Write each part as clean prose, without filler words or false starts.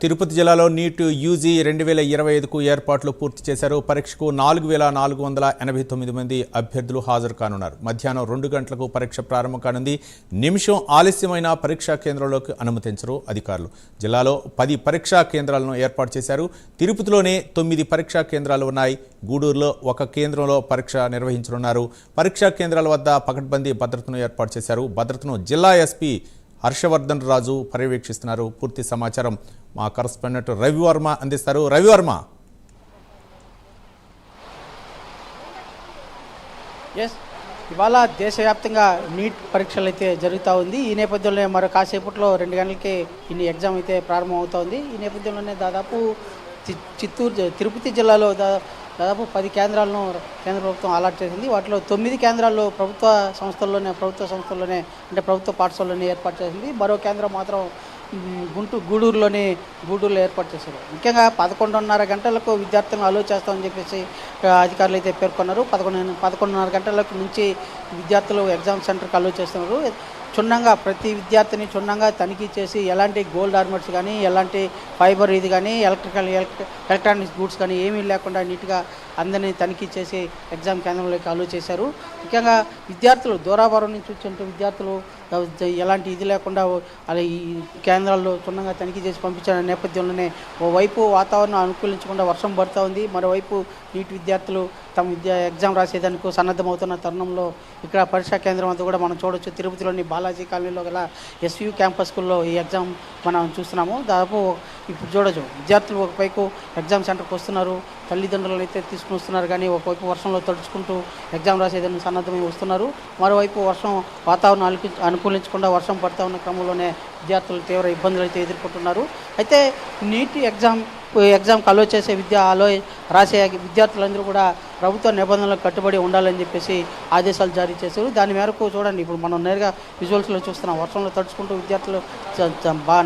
తిరుపతి జిల్లాలో NEET UG 2025కు ఏర్పాట్లు పూర్తి చేశారు. పరీక్షకు 4489 మంది అభ్యర్థులు హాజరు కానున్నారు. మధ్యాహ్నం 2 గంటలకు పరీక్ష ప్రారంభం కానుంది. నిమిషం ఆలస్యమైన పరీక్షా కేంద్రంలోకి అనుమతించరు అధికారులు. జిల్లాలో 10 పరీక్షా కేంద్రాలను ఏర్పాటు చేశారు. తిరుపతిలోనే 9 పరీక్షా కేంద్రాలు ఉన్నాయి. గూడూరులో 1 కేంద్రంలో పరీక్ష నిర్వహించనున్నారు. పరీక్షా కేంద్రాల వద్ద పకడ్బందీ భద్రతను ఏర్పాటు చేశారు. భద్రతను జిల్లా ఎస్పీ హర్షవర్ధన్ రాజు పర్యవేక్షిస్తున్నారు. పూర్తి సమాచారం మా కరస్పాండెంట్ రవివర్మ అందిస్తారు. రవివర్మ, ఇవాళ దేశవ్యాప్తంగా నీట్ పరీక్షలు అయితే జరుగుతూ ఉంది. ఈ నేపథ్యంలో మరో కాసేపట్లో 2 గంటలకి ఈ ఎగ్జామ్ అయితే ప్రారంభం అవుతుంది. ఈ నేపథ్యంలోనే దాదాపు తిరుపతి జిల్లాలో దాదాపు 10 కేంద్రాలను కేంద్ర ప్రభుత్వం అలాట్ చేసింది. వాటిలో 9 కేంద్రాల్లో ప్రభుత్వ సంస్థల్లోనే అంటే ప్రభుత్వ పాఠశాలలోనే ఏర్పాటు చేసింది. మరో కేంద్రం మాత్రం గూడూరులో ఏర్పాటు చేశారు. ముఖ్యంగా 11:30 గంటలకు విద్యార్థులను అలో చేస్తామని చెప్పేసి అధికారులు అయితే పేర్కొన్నారు. 11:30 గంటలకు నుంచి విద్యార్థులు ఎగ్జామ్ సెంటర్కి అలో చేస్తున్నారు. క్షుణ్ణంగా ప్రతి విద్యార్థిని తనిఖీ చేసి ఎలాంటి గోల్డ్ ఆర్నమెంట్స్ కానీ, ఎలాంటి ఫైబర్ ఇది కానీ, ఎలక్ట్రానిక్స్ గూడ్స్ కానీ ఏమీ లేకుండా నీట్గా అందరినీ తనిఖీ చేసి ఎగ్జామ్ కేంద్రంలోకి అలో చేశారు. ముఖ్యంగా విద్యార్థులు దూరాభారం నుంచి వచ్చే విద్యార్థులు ఎలాంటి ఇది లేకుండా అలా ఈ కేంద్రాల్లో క్షుణ్ణంగా తనిఖీ చేసి పంపించిన నేపథ్యంలోనే ఓవైపు వాతావరణం అనుకూలించకుండా వర్షం పడుతూ ఉంది. మరోవైపు నీట్ విద్యార్థులు తమ ఎగ్జామ్ రాసేదానికి సన్నద్ధమవుతున్న తరుణంలో ఇక్కడ పరీక్షా కేంద్రం అంతా కూడా మనం చూడొచ్చు. తిరుపతిలోని బాలాజీ కాలనీలో గల ఎస్యూ క్యాంపస్ స్కూల్లో ఈ ఎగ్జామ్ మనం చూస్తున్నాము. దాదాపు ఇప్పుడు చూడొచ్చు విద్యార్థులు ఒకవైపు ఎగ్జామ్ సెంటర్కి వస్తున్నారు, తల్లిదండ్రులను అయితే తీసుకుని వస్తున్నారు. కానీ ఒకవైపు వర్షంలో తడుచుకుంటూ ఎగ్జామ్ రాసేదాన్ని సన్నద్ధమై వస్తున్నారు. మరోవైపు వాతావరణం అనుకూలించకుండా వర్షం పడుతూ ఉన్న క్రమంలోనే విద్యార్థులు తీవ్ర ఇబ్బందులు అయితే ఎదుర్కొంటున్నారు. అయితే నీట్ ఎగ్జామ్కి అలో చేసే రాసే విద్యార్థులందరూ కూడా ప్రభుత్వ నిబంధనలకు కట్టుబడి ఉండాలని చెప్పేసి ఆదేశాలు జారీ చేశారు. దాని మేరకు చూడండి, ఇప్పుడు మనం నేరుగా విజువల్స్లో చూస్తున్నాం. వర్షంలో తడుచుకుంటూ విద్యార్థులు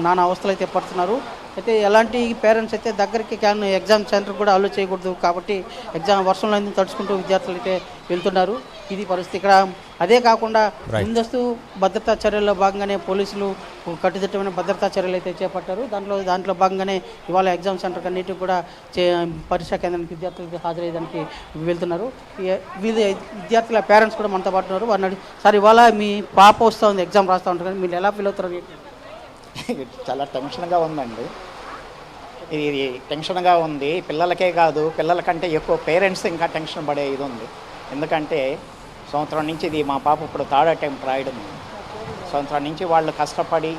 నానా అవస్థలు అయితే పడుతున్నారు. అయితే ఎలాంటి పేరెంట్స్ అయితే దగ్గరికి ఎగ్జామ్ సెంటర్ కూడా అలో చేయకూడదు కాబట్టి వర్షంలో తడుచుకుంటూ విద్యార్థులు అయితే వెళ్తున్నారు. ఇది పరిస్థితి ఇక్కడ. అదే కాకుండా ముందస్తు భద్రతా చర్యల్లో భాగంగానే పోలీసులు కట్టుదిట్టమైన భద్రతా చర్యలు అయితే చేపట్టారు. దాంట్లో భాగంగానే ఇవాళ ఎగ్జామ్ సెంటర్ అన్నిటికి కూడా పరీక్షా కేంద్రానికి విద్యార్థులకి హాజరయ్యేదానికి వెళ్తున్నారు. విద్యార్థుల పేరెంట్స్ కూడా మనతో పాటు ఉన్నారు. వారిని సార్, ఇవాళ మీ పాప వస్తూ ఉంది, ఎగ్జామ్ రాస్తూ ఉంటారు కానీ మీరు ఎలా ఫీల్ అవుతారు? చాలా టెన్షన్గా ఉందండి. ఇది టెన్షన్గా ఉంది. పిల్లలకే కాదు, పిల్లల కంటే ఎక్కువ పేరెంట్స్ ఇంకా టెన్షన్ పడే ఇది ఉంది. ఎందుకంటే సంవత్సరం నుంచి ఇది మా పాప ఇప్పుడు 3rd అటెంప్ట్ రాయడం. సంవత్సరం నుంచి వాళ్ళు కష్టపడి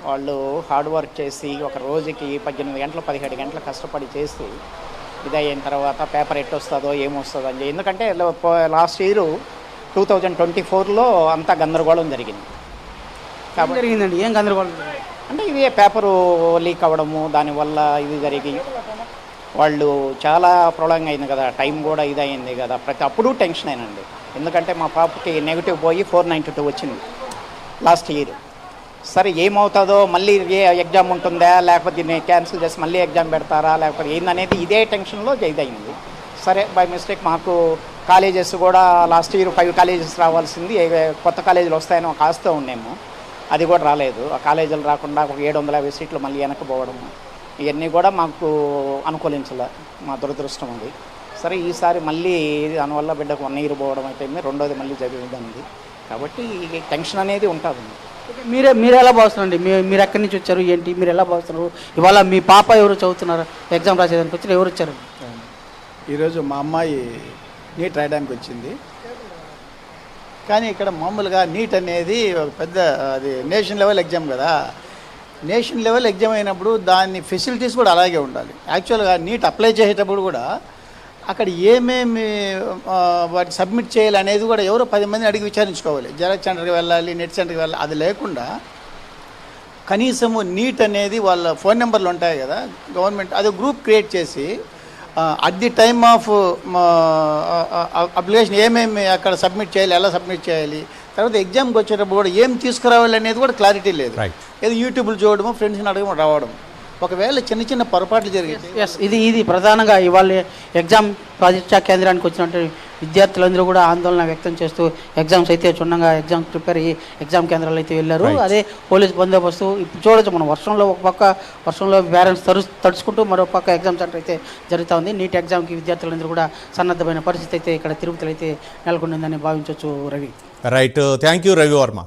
వాళ్ళు హార్డ్ వర్క్ చేసి ఒక రోజుకి 18 గంటలు 17 గంటలు కష్టపడి చేసి ఇది అయిన తర్వాత పేపర్ ఎట్టొస్తుందో ఏమొస్తుందో అని. ఎందుకంటే లాస్ట్ ఇయర్ 2024లో అంతా గందరగోళం జరిగింది. జరిగిందండి. ఏం గందరగోళం అంటే ఇవే పేపరు లీక్ అవ్వడము, దానివల్ల ఇది జరిగి వాళ్ళు చాలా ప్రొలాంగ్ అయింది కదా, టైం కూడా ఇది అయింది కదా. ప్రతి అప్పుడు టెన్షన్ అయినండి. ఎందుకంటే మా పాపకి నెగిటివ్ పోయి 492 వచ్చింది లాస్ట్ ఇయర్. సరే ఏమవుతుందో, మళ్ళీ ఎగ్జామ్ ఉంటుందా లేకపోతే దీన్ని క్యాన్సిల్ చేసి మళ్ళీ ఎగ్జామ్ పెడతారా లేకపోతే ఏందనేది ఇదే టెన్షన్లో ఇదయింది. సరే బై మిస్టేక్ మాకు కాలేజెస్ కూడా లాస్ట్ ఇయర్ 5 కాలేజెస్ రావాల్సింది, కొత్త కాలేజీలు వస్తాయని ఒక ఆశతో ఉన్నాము. అది కూడా రాలేదు. ఆ కాలేజీలు రాకుండా ఒక 750 సీట్లు మళ్ళీ వెనక్కిపోవడము, ఇవన్నీ కూడా మాకు అనుకూలించలే. మా దురదృష్టం ఉంది. సరే ఈసారి మళ్ళీ దానివల్ల బిడ్డకు 1 ఇయర్ పోవడం అయిపోయింది. రెండోది మళ్ళీ జరిగింది. కాబట్టి టెన్షన్ అనేది ఉంటుంది. మీరు ఎలా భావిస్తున్నారండి? మీరు ఎక్కడి నుంచి వచ్చారు, ఏంటి, మీరు ఎలా భావిస్తున్నారు? ఇవాళ మీ పాప ఎవరు చదువుతున్నారు, ఎగ్జామ్ రాసేదానికి వచ్చారు, ఎవరు వచ్చారు? ఈరోజు మా అమ్మాయి నీట్ రాయడానికి వచ్చింది. కానీ ఇక్కడ మామూలుగా నీట్ అనేది ఒక పెద్ద అది నేషనల్ లెవెల్ ఎగ్జామ్ కదా. నేషనల్ లెవెల్ ఎగ్జామ్ అయినప్పుడు దాని ఫెసిలిటీస్ కూడా అలాగే ఉండాలి. యాక్చువల్గా నీట్ అప్లై చేసేటప్పుడు కూడా అక్కడ ఏమేమి వాటి సబ్మిట్ చేయాలి అనేది కూడా ఎవరో 10 మందిని అడిగి విచారించుకోవాలి. జెరాక్స్ సెంటర్కి వెళ్ళాలి, నెట్ సెంటర్కి వెళ్ళాలి. అది లేకుండా కనీసము నీట్ అనేది వాళ్ళ ఫోన్ నెంబర్లు ఉంటాయి కదా, గవర్నమెంట్ అది గ్రూప్ క్రియేట్ చేసి at the time of application ఏమేమి అక్కడ సబ్మిట్ చేయాలి, ఎలా సబ్మిట్ చేయాలి, తర్వాత ఎగ్జామ్కి వచ్చేటప్పుడు కూడా ఏం తీసుకురావాలి అనేది కూడా క్లారిటీ లేదు. ఏదో యూట్యూబ్లు చూడడము, ఫ్రెండ్స్ని అడగడం రావడం. ఒకవేళ చిన్న పొరపాట్లు జరిగింది. ఇది ప్రధానంగా ఇవాళ ఎగ్జామ్ పరీక్షా కేంద్రానికి వచ్చినట్టు విద్యార్థులందరూ కూడా ఆందోళన వ్యక్తం చేస్తూ ఎగ్జామ్స్ అయితే క్షుణ్ణంగా ఎగ్జామ్స్ ప్రిపేర్ అయ్యి ఎగ్జామ్ కేంద్రాలు అయితే వెళ్ళారు. Right. అదే పోలీస్ బందోబస్తు ఇప్పుడు చూడొచ్చు మనం ఒక పక్క వర్షంలో పేరెంట్స్ తడుచుకుంటూ మరో పక్క ఎగ్జామ్ సెంటర్ అయితే జరుగుతూ ఉంది. నీట్ ఎగ్జామ్కి విద్యార్థులందరూ కూడా సన్నద్ధమైన పరిస్థితి అయితే ఇక్కడ తిరుపతిలో అయితే నెలకొందని భావించవచ్చు Ravi. Right, thank you Ravi Varma.